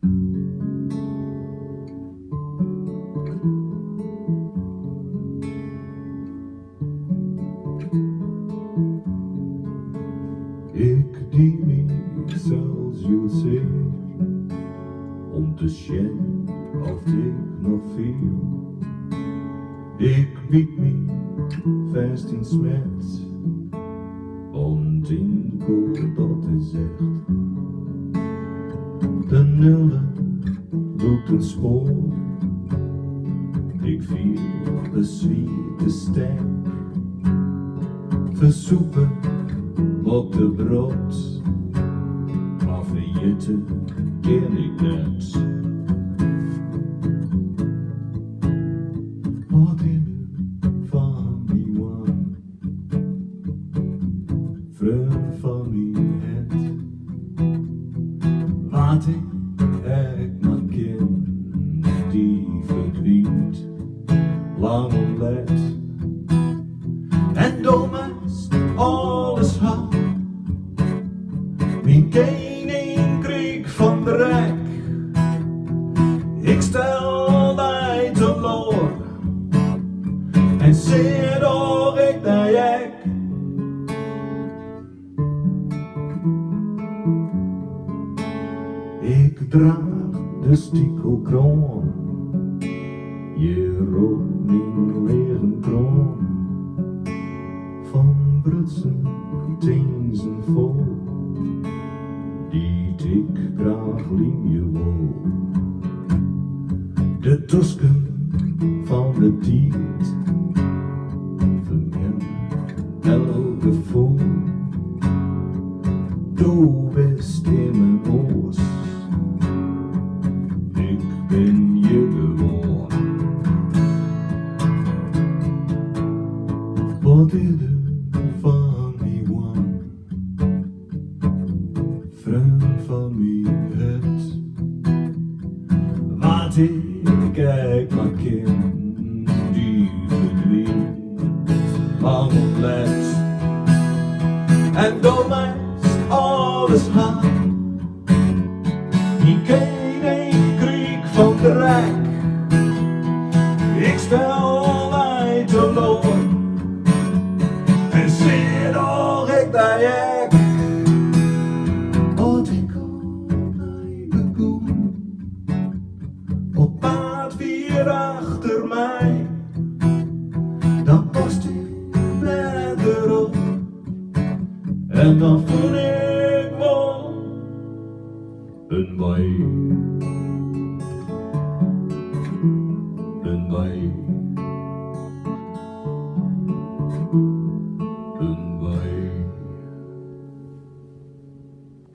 Ik die niet zoals je het zegt, om te zien of ik nog viel. Ik biet me vast in smet, und enkel dat is echt. De nulde doet een spoor, ik viel de zwiete stek. Versoepen op de brood, maar verjitten ken ik net. Wat in van die one, vreugd van die het, wat ik maar ken, die verdwijnt lang onlet. En domest alles had, mijn koning kreeg van de rek. Ik stel mij te loor en zie door ik naar jek. Ik draag de stiekelkroon, je roodt mijn leren kroon. Van brutsen tingsen vol, die ik graag liefje wil. De tosken van de tijd, vermen elke voel. Du bist in mijn oors, ik ben je gewoon. Wat is er van die one, vreugd van die het, wat ik maar ken, die verdwijnt lang ontlet. En door mij is alles hard, die koning kreeg van de rek. Ik stel mij te loor en zie door ik naar jek. Wat ik op mij begon, op paard weer achter mij, dan past ik net erop en dan voel ik me een wij.